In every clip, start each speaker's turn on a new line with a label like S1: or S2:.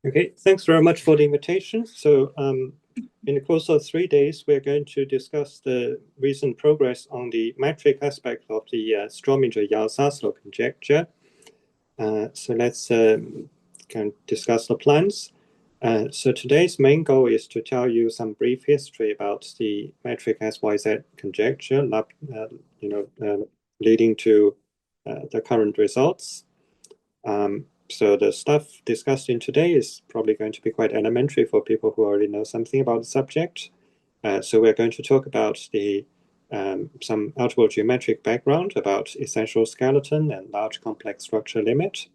S1: Okay, thanks very much for the invitation. So in the course of 3 days, we're going to discuss the recent progress on the metric aspect of the Strominger-Yau-Zaslow conjecture. So let's kind of discuss the plans. So today's main goal is to tell you some brief history about the metric SYZ conjecture, leading to the current results. So the stuff discussed in today is probably going to be quite elementary for people who already know something about the subject. So we're going to talk about some algebra geometric background about essential skeleton and large complex structure limit.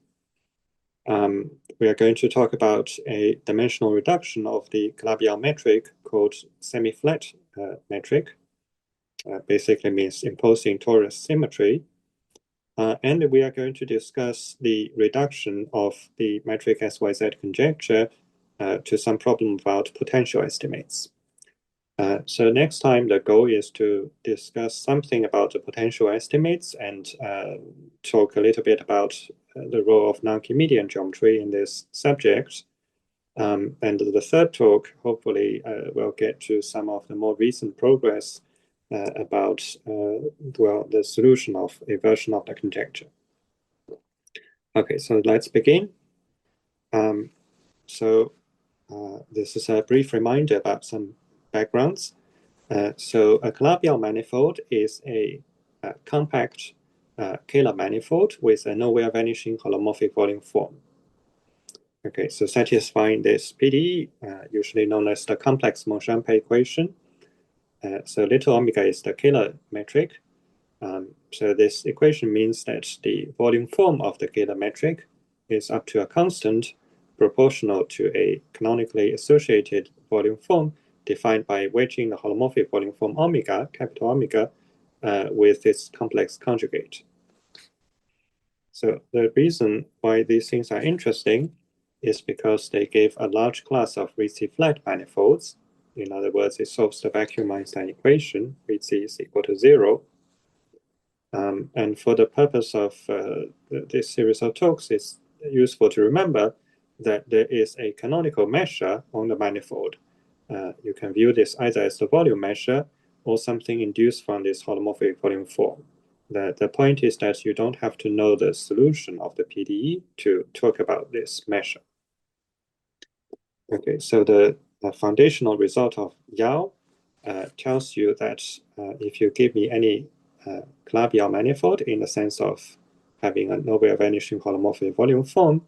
S1: We are going to talk about a dimensional reduction of the Calabi-Yau metric called semi-flat metric. Basically means imposing torus symmetry. And we are going to discuss the reduction of the metric SYZ conjecture to some problem about potential estimates. So next time, the goal is to discuss something about the potential estimates and talk a little bit about the role of non-Archimedean geometry in this subject. And the third talk, hopefully, will get to some of the more recent progress about the solution of a version of the conjecture. Okay, so let's begin. This is a brief reminder about some backgrounds. So a Calabi-Yau manifold is a compact Kähler manifold with a nowhere vanishing holomorphic volume form. Okay, so satisfying this PDE, usually known as the complex Monchamp equation. So little omega is the Kähler metric. So this equation means that the volume form of the Kähler metric is up to a constant proportional to a canonically associated volume form defined by wedging the holomorphic volume form omega, capital omega, with its complex conjugate. So the reason why these things are interesting is because they give a large class of Ricci-flat manifolds. In other words, it solves the vacuum Einstein equation, Ricci is equal to 0. And for the purpose of this series of talks, it's useful to remember that there is a canonical measure on the manifold. You can view this either as the volume measure or something induced from this holomorphic volume form. The point is that you don't have to know the solution of the PDE to talk about this measure. Okay, so the foundational result of Yau tells you that if you give me any Calabi-Yau manifold in the sense of having a nowhere vanishing holomorphic volume form,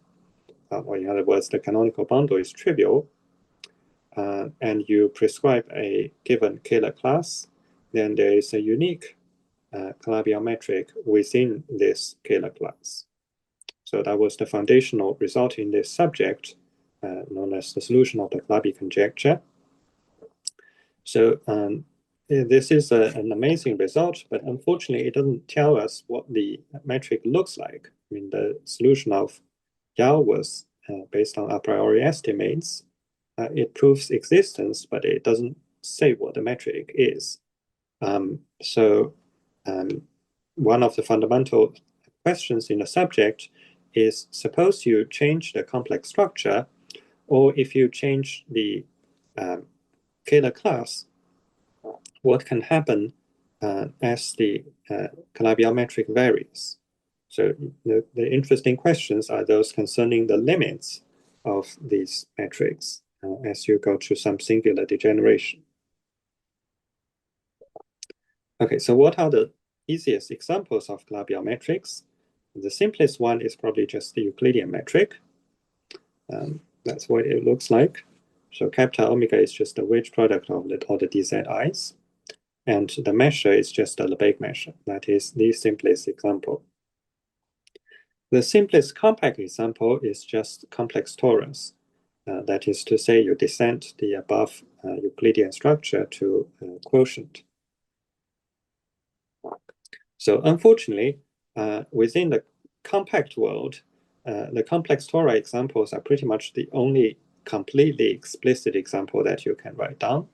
S1: or in other words, the canonical bundle is trivial, and you prescribe a given Kähler class, then there is a unique Calabi-Yau metric within this Kähler class. So that was the foundational result in this subject, known as the solution of the Calabi conjecture. So this is an amazing result, but unfortunately, it doesn't tell us what the metric looks like. I mean, the solution of Yau was based on a priori estimates. It proves existence, but it doesn't say what the metric is. One of the fundamental questions in the subject is, suppose you change the complex structure, or if you change the Kähler class, what can happen as the Calabi-Yau metric varies? So the interesting questions are those concerning the limits of these metrics as you go to some singular degeneration. Okay, so what are the easiest examples of Calabi-Yau metrics? The simplest one is probably just the Euclidean metric. That's what it looks like. So capital omega is just the wedge product of all the DZIs. And the measure is just a Lebesgue measure. That is the simplest example. The simplest compact example is just complex torus. That is to say, you descend the above Euclidean structure to quotient. So unfortunately, within the compact world, the complex tori examples are pretty much the only completely explicit example that you can write down.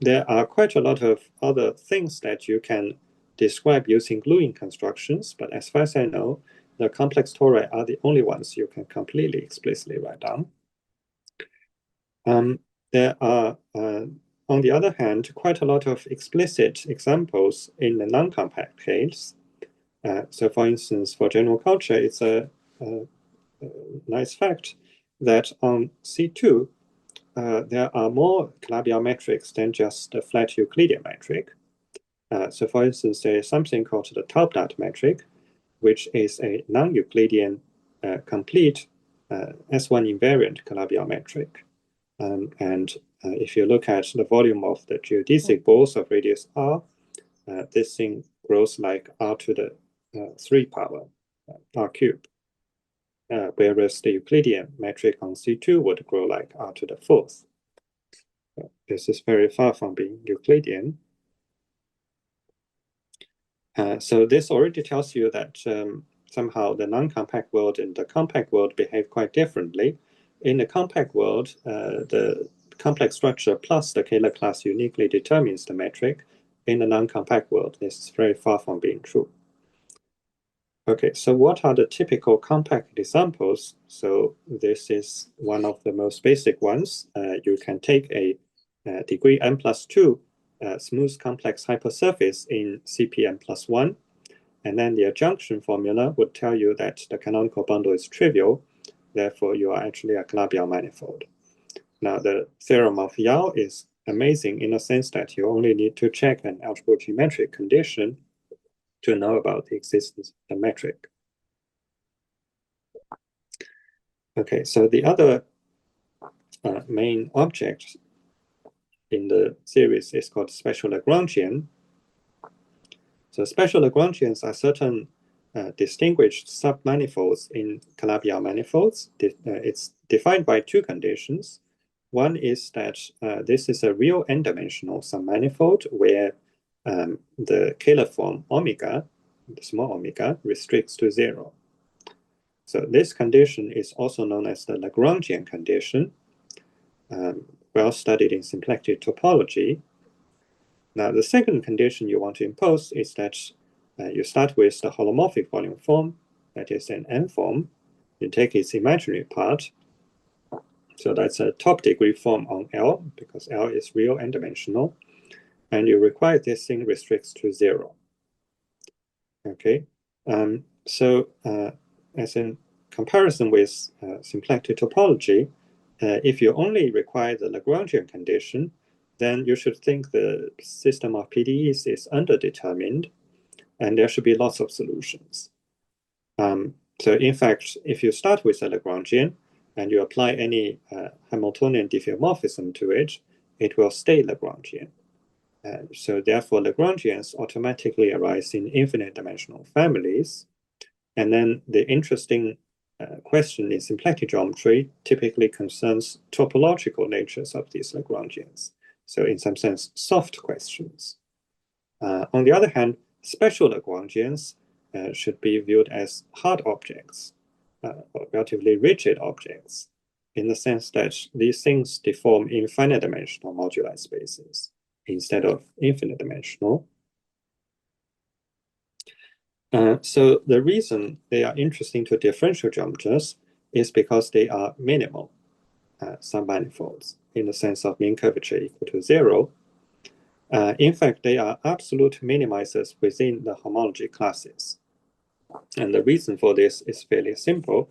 S1: There are quite a lot of other things that you can describe using gluing constructions, but as far as I know, the complex tori are the only ones you can completely explicitly write down. There are, on the other hand, quite a lot of explicit examples in the non-compact case. So for instance, for general culture, it's a nice fact that on C2, there are more Calabi-Yau metrics than just a flat Euclidean metric. So for instance, there is something called the Taubnat metric, which is a non-Euclidean complete S1 invariant Calabi-Yau metric. And if you look at the volume of the geodesic balls of radius r, this thing grows like r to the 3 power, r cubed. Whereas the Euclidean metric on C2 would grow like r to the 4th. This is very far from being Euclidean. So this already tells you that somehow the non-compact world and the compact world behave quite differently. In the compact world, the complex structure plus the Kähler class uniquely determines the metric. In the non-compact world, this is very far from being true. Okay, so what are the typical compact examples? So this is one of the most basic ones. You can take a degree n+2 smooth complex hypersurface in CPn+1, and then the adjunction formula would tell you that the canonical bundle is trivial. Therefore, you are actually a Calabi-Yau manifold. Now, the theorem of Yau is amazing in the sense that you only need to check an algebra geometric condition to know about the existence of the metric. Okay, so the other main object in the series is called special Lagrangian. So special Lagrangians are certain distinguished submanifolds in Calabi-Yau manifolds. It's defined by two conditions. One is that this is a real n-dimensional submanifold where the Kähler form omega, the small omega, restricts to 0. So this condition is also known as the Lagrangian condition, well studied in symplectic topology. Now, the second condition you want to impose is that you start with the holomorphic volume form, that is an n form. You take its imaginary part. So that's a top degree form on L, because L is real n-dimensional. And you require this thing restricts to 0. Okay, so as in comparison with symplectic topology, if you only require the Lagrangian condition, then you should think the system of PDEs is underdetermined, and there should be lots of solutions. So in fact, if you start with a Lagrangian and you apply any Hamiltonian diffeomorphism to it, it will stay Lagrangian. So therefore, Lagrangians automatically arise in infinite dimensional families. And then the interesting question in symplectic geometry typically concerns topological natures of these Lagrangians. So in some sense, soft questions. On the other hand, special Lagrangians should be viewed as hard objects, or relatively rigid objects, in the sense that these things deform in finite dimensional moduli spaces instead of infinite dimensional. So the reason they are interesting to differential geometers is because they are minimal submanifolds in the sense of mean curvature equal to 0. In fact, they are absolute minimizers within the homology classes. And the reason for this is fairly simple.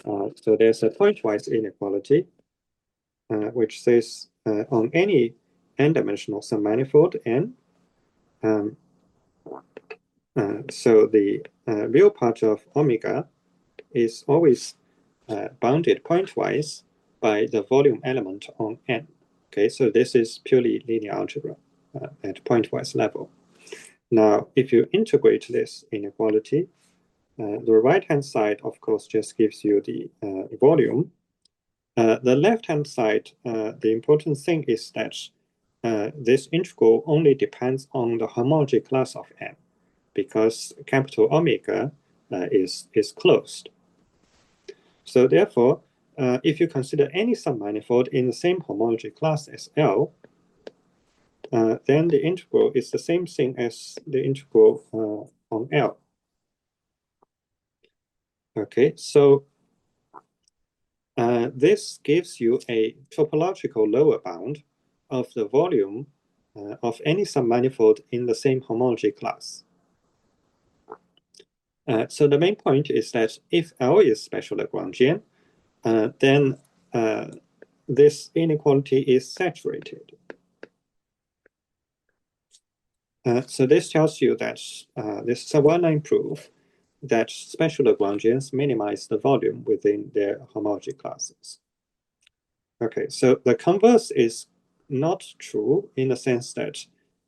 S1: So there's a pointwise inequality, which says on any n-dimensional submanifold n, so the real part of omega is always bounded pointwise by the volume element on n. Okay, so this is purely linear algebra at pointwise level. Now, if you integrate this inequality, the right-hand side, of course, just gives you the volume. The left-hand side, the important thing is that this integral only depends on the homology class of n, because capital omega is closed. So therefore, if you consider any submanifold in the same homology class as L, then the integral is the same thing as the integral on L. Okay, so this gives you a topological lower bound of the volume of any submanifold in the same homology class. So the main point is that if L is special Lagrangian, then this inequality is saturated. So this tells you that this is a well-known proof that special Lagrangians minimize the volume within their homology classes. Okay, so the converse is not true in the sense that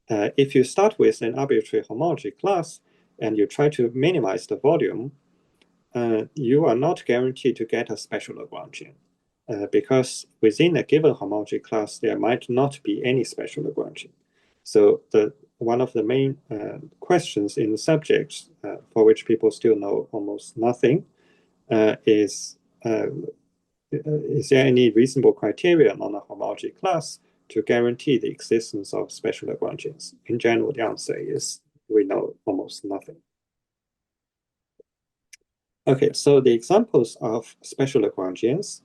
S1: if you start with an arbitrary homology class and you try to minimize the volume, you are not guaranteed to get a special Lagrangian because within a given homology class, there might not be any special Lagrangian. So one of the main questions in the subject for which people still know almost nothing is there any reasonable criterion on a homology class to guarantee the existence of special Lagrangians? In general, the answer is we know almost nothing. Okay, so the examples of special Lagrangians,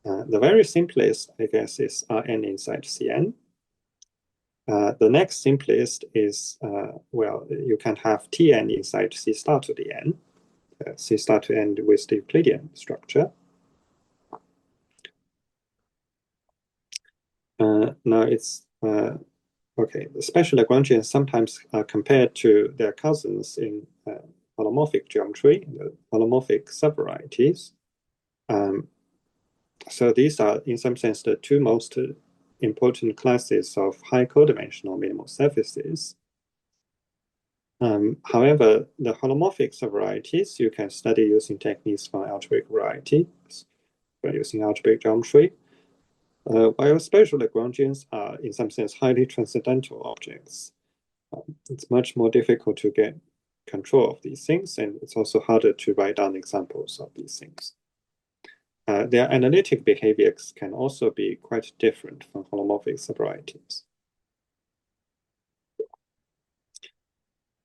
S1: the very simplest, I guess, is Rn inside Cn. The next simplest is, well, you can have Tn inside C star to the n, C star to n with the Euclidean structure. Now it's, okay, the special Lagrangians sometimes are compared to their cousins in holomorphic geometry, the holomorphic subvarieties. So these are, in some sense, the two most important classes of high codimensional minimal surfaces. However, the holomorphic subvarieties you can study using techniques from algebraic varieties, by using algebraic geometry, while special Lagrangians are, in some sense, highly transcendental objects. It's much more difficult to get control of these things, and it's also harder to write down examples of these things. Their analytic behaviors can also be quite different from holomorphic subvarieties.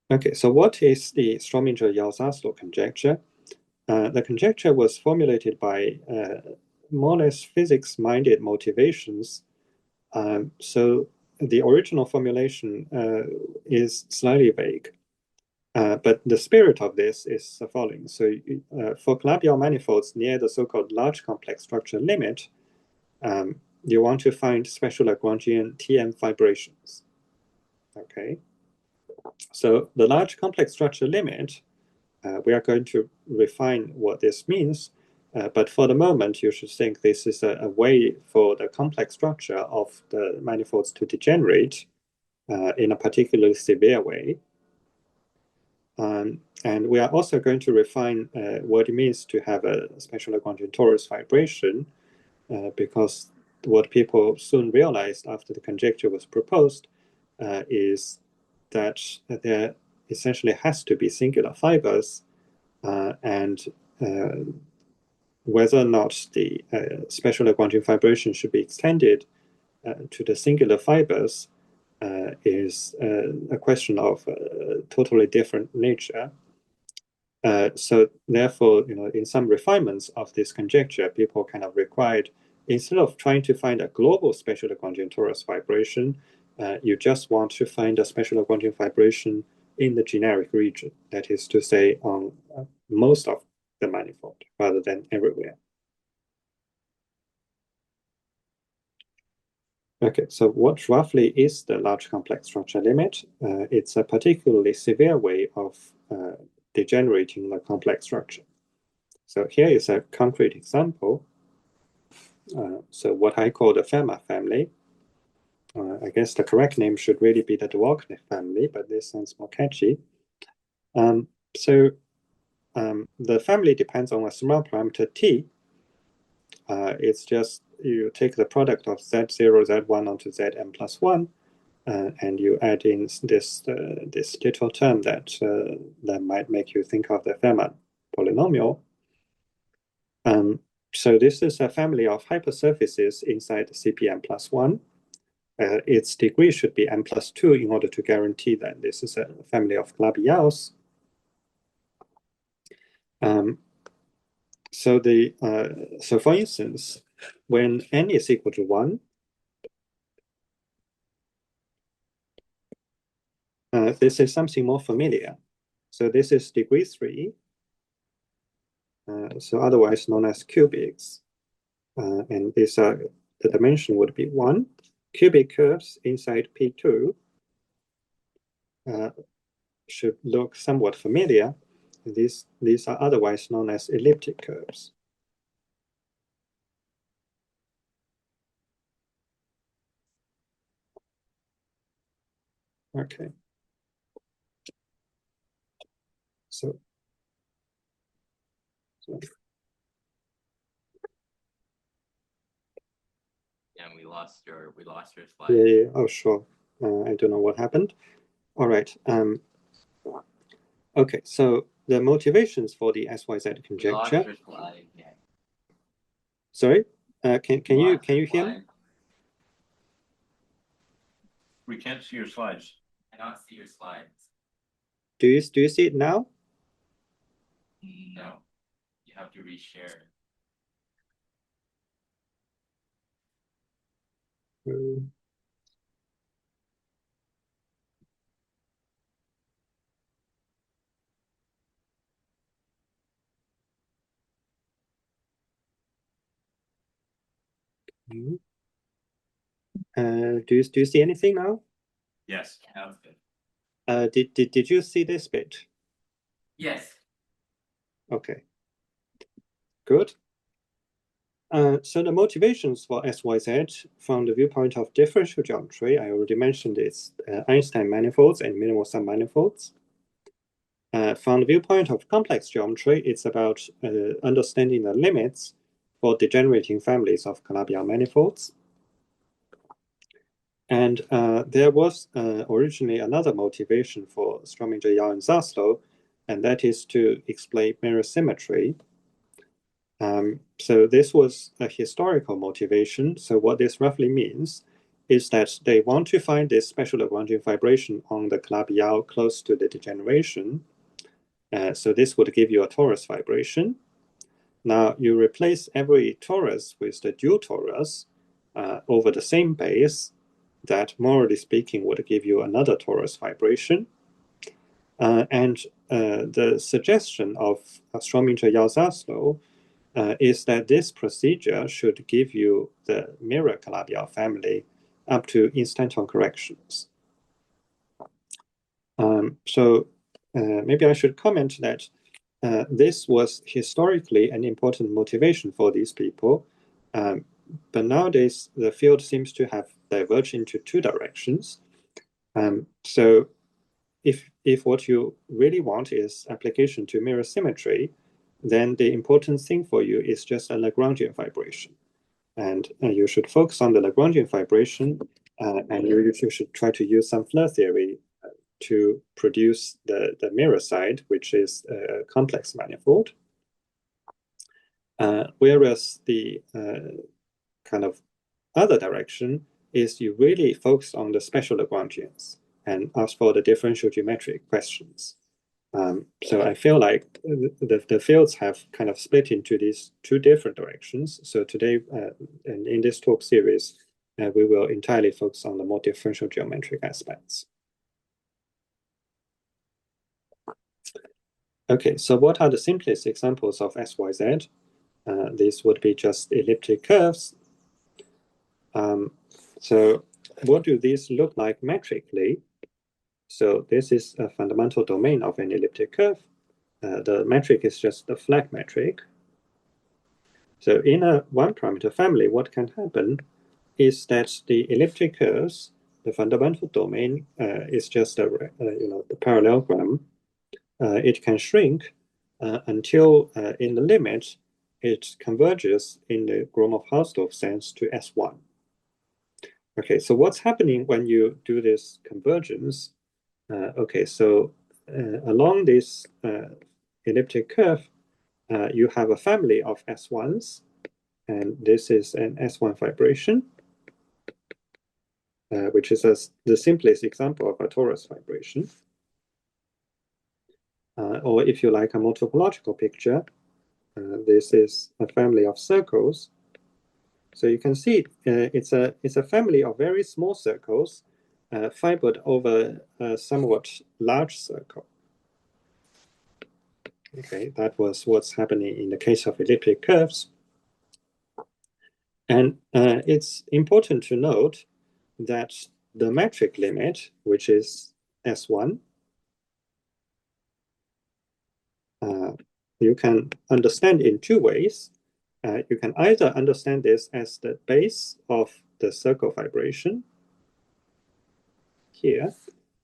S1: Okay, so what is the Strominger-Yau-Zaslow conjecture? The conjecture was formulated by more or less physics-minded motivations. So the original formulation is slightly vague. But the spirit of this is the following. So for Calabi-Yau manifolds near the so-called large complex structure limit, you want to find special Lagrangian Tm fibrations. Okay. So the large complex structure limit, we are going to refine what this means. But for the moment, you should think this is a way for the complex structure of the manifolds to degenerate in a particularly severe way. And we are also going to refine what it means to have a special Lagrangian torus fibration, because what people soon realized after the conjecture was proposed is that there essentially has to be singular fibers, and whether or not the special Lagrangian fibration should be extended to the singular fibers is a question of totally different nature. So therefore, in some refinements of this conjecture, people kind of required, instead of trying to find a global special Lagrangian torus fibration, you just want to find a special Lagrangian fibration in the generic region, that is to say, on most of the manifold rather than everywhere. Okay, so what roughly is the large complex structure limit? It's a particularly severe way of degenerating the complex structure. So here is a concrete example. So what I call the Fermat family. I guess the correct name should really be the Dworkin family, but this sounds more catchy. So the family depends on a small parameter t. It's just you take the product of z0, z1 onto zn plus 1, and you add in this little term that might make you think of the Fermat polynomial. So this is a family of hypersurfaces inside CPM plus 1. Its degree should be n plus 2 in order to guarantee that this is a family of Calabi-Yaus. so for instance, when n is equal to 1, this is something more familiar. So this is degree 3, so otherwise known as cubics. And these are, the dimension would be 1. Cubic curves inside P2 should look somewhat familiar. These are otherwise known as elliptic curves. Okay. So
S2: yeah, we lost your slide.
S1: Yeah. Oh, sure. I don't know what happened. All right. Okay. So the motivations for the SYZ conjecture.
S2: We lost your slide. Yeah.
S1: Sorry. Can you hear me?
S3: We can't see your slides.
S2: I don't see your slides.
S1: Do you see it now?
S2: No. You have to reshare.
S1: Do you see anything now?
S3: Yes.
S1: Did you see this bit?
S2: Yes.
S1: Okay. Good. So the motivations for SYZ from the viewpoint of differential geometry, I already mentioned it's Einstein manifolds and minimal sum manifolds. From the viewpoint of complex geometry, it's about understanding the limits for degenerating families of Calabi-Yau manifolds. And there was originally another motivation for Strominger, Yau, and Zaslow, and that is to explain mirror symmetry. So this was a historical motivation. So what this roughly means is that they want to find this special Lagrangian fibration on the Calabi-Yau close to the degeneration. So this would give you a torus fibration. Now you replace every torus with the dual torus over the same base. That, morally speaking, would give you another torus fibration. And the suggestion of Strominger, Yau, Zaslow is that this procedure should give you the mirror Calabi-Yau family up to instanton corrections. So maybe I should comment that this was historically an important motivation for these people. But nowadays, the field seems to have diverged into two directions. So if what you really want is application to mirror symmetry, then the important thing for you is just a Lagrangian fibration. And you should focus on the Lagrangian fibration, and you should try to use some Floer theory to produce the mirror side, which is a complex manifold. Whereas the kind of other direction is you really focus on the special Lagrangians and ask for the differential geometric questions. So I feel like the fields have kind of split into these two different directions. So today, and in this talk series, we will entirely focus on the more differential geometric aspects. Okay, so what are the simplest examples of SYZ? These would be just elliptic curves. So what do these look like metrically? So this is a fundamental domain of an elliptic curve. The metric is just the flat metric. So in a one-parameter family, what can happen is that the elliptic curves, the fundamental domain is just the parallelogram. It can shrink until in the limit it converges in the Gromov-Hausdorff sense to S1. Okay, so what's happening when you do this convergence? Okay, so along this elliptic curve, you have a family of S1s, and this is an S1 fibration, which is the simplest example of a torus fibration. Or if you like a more topological picture, this is a family of circles. So you can see it's a family of very small circles fibered over a somewhat large circle. Okay, that was what's happening in the case of elliptic curves. And it's important to note that the metric limit, which is S1, you can understand in two ways. You can either understand this as the base of the circle fibration here,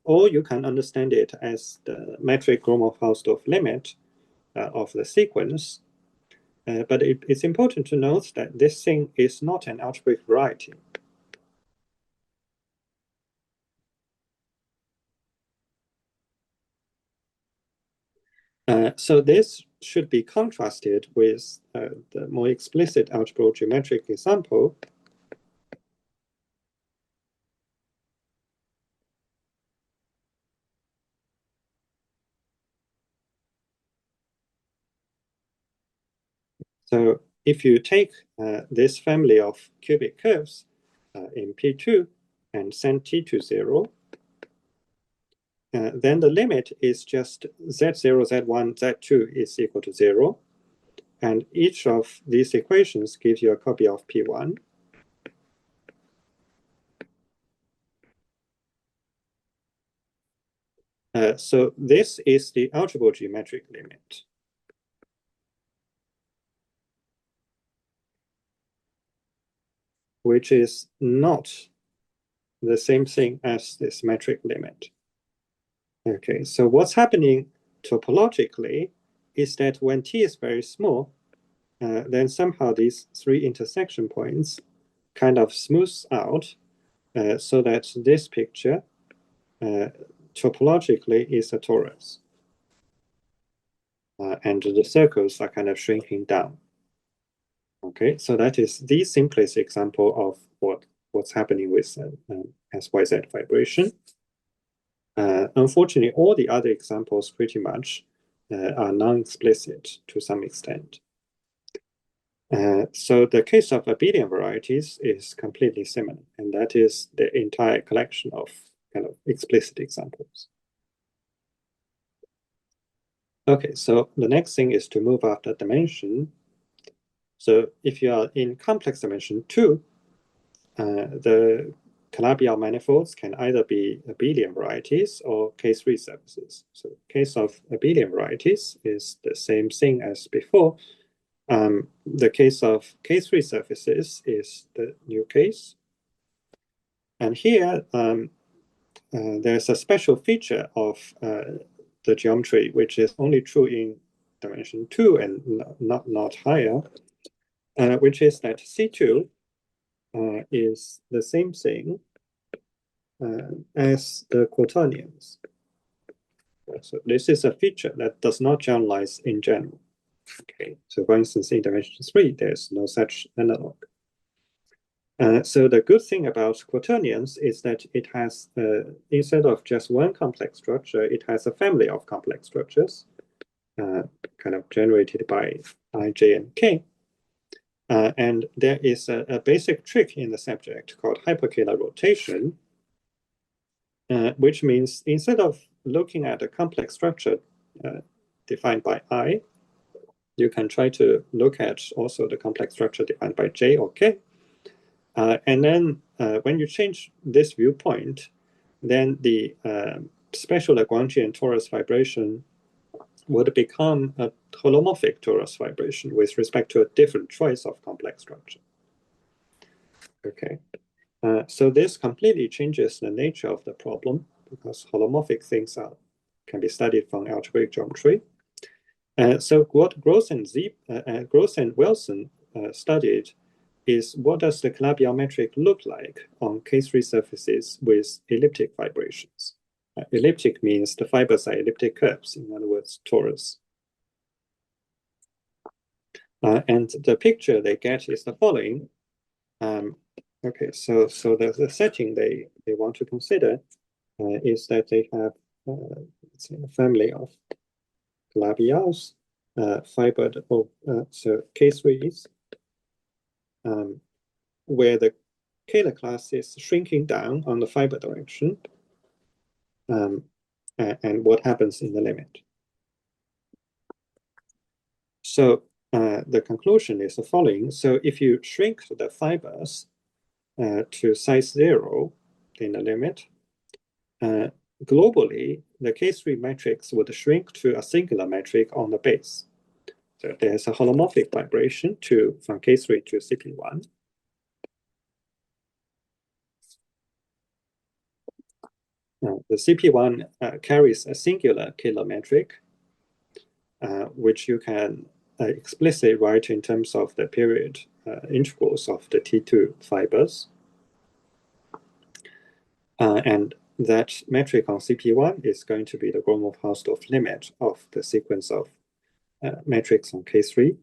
S1: or you can understand it as the metric Gromov-Hausdorff limit of the sequence. But it's important to note that this thing is not an algebraic variety. So this should be contrasted with the more explicit algebra geometric example. So if you take this family of cubic curves in P2 and send T to 0, then the limit is just Z0, Z1, Z2 is equal to 0. And each of these equations gives you a copy of P1. So this is the algebra geometric limit. Which is not the same thing as this metric limit. Okay, so what's happening topologically is that when T is very small, then somehow these three intersection points kind of smooths out so that this picture topologically is a torus. And the circles are kind of shrinking down. Okay, so that is the simplest example of what's happening with SYZ fibration. Unfortunately, all the other examples pretty much are non-explicit to some extent. So the case of abelian varieties is completely similar, and that is the entire collection of kind of explicit examples. Okay, so the next thing is to move after dimension. So if you are in complex dimension 2, the Calabi-Yau manifolds can either be abelian varieties or K3 surfaces. So case of abelian varieties is the same thing as before. The case of K3 surfaces is the new case. And here, there's a special feature of the geometry, which is only true in dimension 2 and not higher, which is that C2 is the same thing as the quaternions. So this is a feature that does not generalize in general. Okay, so for instance, in dimension 3, there's no such analog. So the good thing about quaternions is that it has, instead of just one complex structure, it has a family of complex structures, kind of generated by I, J, and K. And there is a basic trick in the subject called hyperkähler rotation, which means instead of looking at a complex structure defined by I, you can try to look at also the complex structure defined by J or K. And then when you change this viewpoint, then the special Lagrangian torus fibration would become a holomorphic torus fibration with respect to a different choice of complex structure. Okay, so this completely changes the nature of the problem because holomorphic things can be studied from algebraic geometry. So what Gross and Wilson studied is what does the Calabi-Yau metric look like on K3 surfaces with elliptic fibrations. Elliptic means the fibers are elliptic curves, in other words, torus. And the picture they get is the following. Okay, so the setting they want to consider is that they have let's say a family of Calabi-Yaus fibered, so K3s, where the scalar class is shrinking down on the fiber direction, and what happens in the limit. So the conclusion is the following. So if you shrink the fibers to size 0 in the limit, globally, the K3 matrix would shrink to a singular metric on the base. So there's a holomorphic vibration from K3 to CP1. The CP1 carries a singular Kähler metric, which you can explicitly write in terms of the period integrals of the T2 fibers. And that metric on CP1 is going to be the Gromov-Hausdorff limit of the sequence of metrics on K3.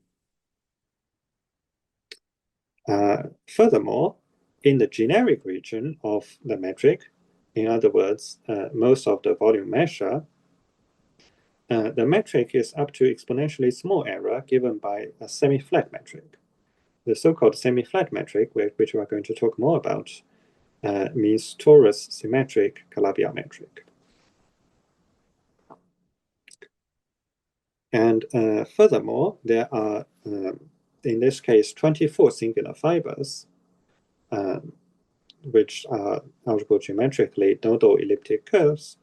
S1: Furthermore, in the generic region of the metric, in other words, most of the volume measure, the metric is up to exponentially small error given by a semi-flat metric. The so-called semi-flat metric, which we are going to talk more about, means torus symmetric Calabi-Yau metric. And furthermore, there are, in this case, 24 singular fibers, which are algebra geometrically nodal elliptic curves.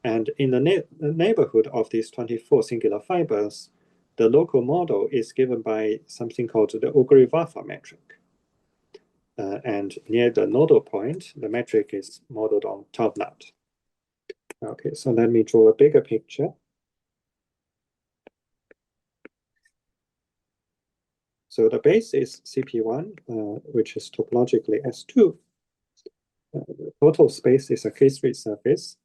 S1: And in the neighborhood of these 24 singular fibers, the local model is given by something called the Ugari-Vafa metric. And near the nodal point, the metric is modeled on top nut. Okay, so let me draw a bigger picture. So the base is CP1, which is topologically S2. The total space is a K3 surface.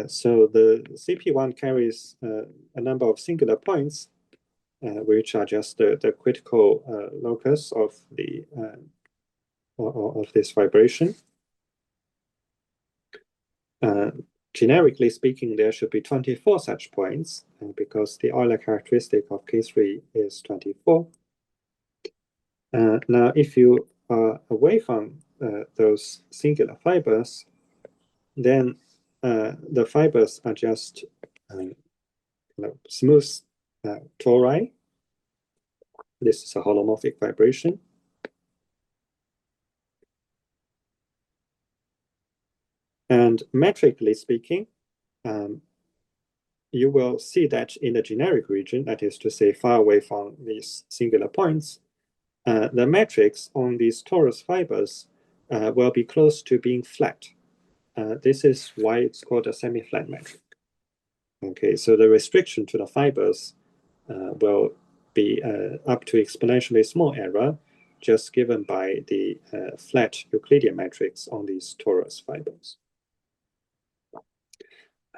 S1: So the CP1 carries a number of singular points, which are just the critical locus of the of this vibration. Generically speaking, there should be 24 such points, because the Euler characteristic of K3 is 24. Now, if you are away from those singular fibers, then the fibers are just smooth tori. This is a holomorphic vibration. And metrically speaking, you will see that in the generic region, that is to say far away from these singular points, the metrics on these torus fibers will be close to being flat. This is why it's called a semi-flat metric. Okay, so the restriction to the fibers will be up to exponentially small error, just given by the flat Euclidean metrics on these torus fibers.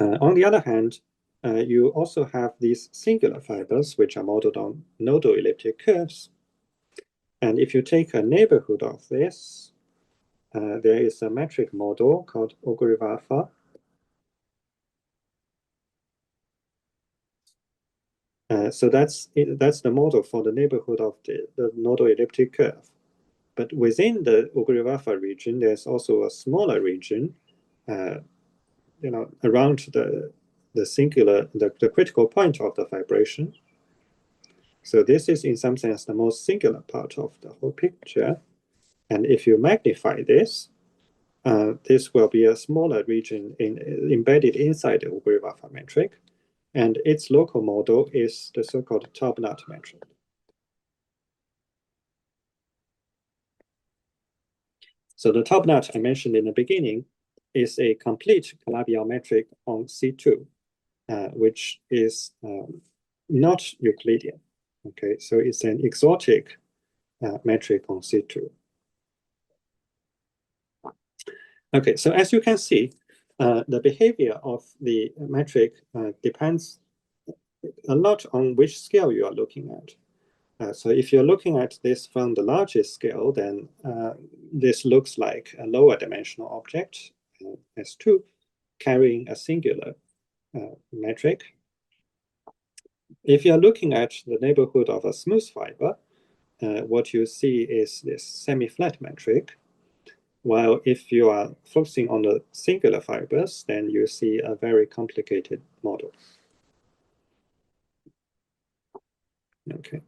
S1: On the other hand, you also have these singular fibers, which are modeled on nodal elliptic curves. And if you take a neighborhood of this, there is a metric model called Ugari-Vafa. So that's the model for the neighborhood of the nodal elliptic curve. But within the Ugari-Vafa region, there's also a smaller region, around the critical point of the vibration. So this is in some sense the most singular part of the whole picture. And if you magnify this, this will be a smaller region embedded inside the Ugari-Vafa metric. And its local model is the so-called top nut metric. So the top nut I mentioned in the beginning is a complete Calabi-Yau metric on C2, which is not Euclidean. Okay, so it's an exotic metric on C2. Okay, so as you can see, the behavior of the metric depends a lot on which scale you are looking at. So if you're looking at this from the largest scale, then this looks like a lower dimensional object, S2, carrying a singular metric. If you're looking at the neighborhood of a smooth fiber, what you see is this semi-flat metric. While if you are focusing on the singular fibers, then you see a very complicated model. Okay.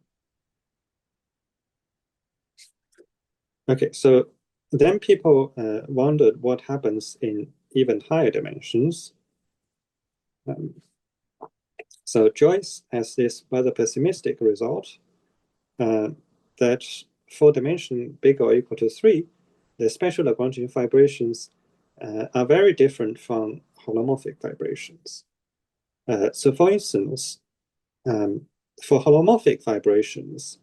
S1: Okay, so then people wondered what happens in even higher dimensions. So Joyce has this rather pessimistic result that for dimension bigger or equal to 3, the special Lagrangian fibrations are very different from holomorphic fibrations. So for instance, for holomorphic fibrations,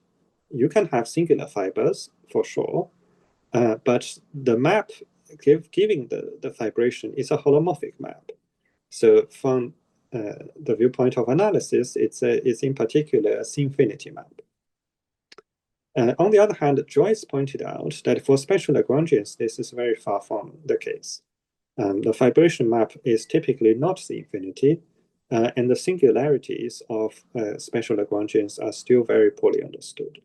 S1: you can have singular fibers for sure, but the map giving the fibration is a holomorphic map. So from the viewpoint of analysis, it's in particular a infinity map. On the other hand, Joyce pointed out that for special Lagrangians, this is very far from the case. The fibration map is typically not the infinity, and the singularities of special Lagrangians are still very poorly understood.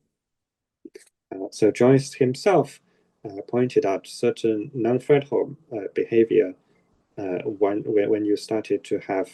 S1: So Joyce himself pointed out certain non-Fredholm behavior when you started to have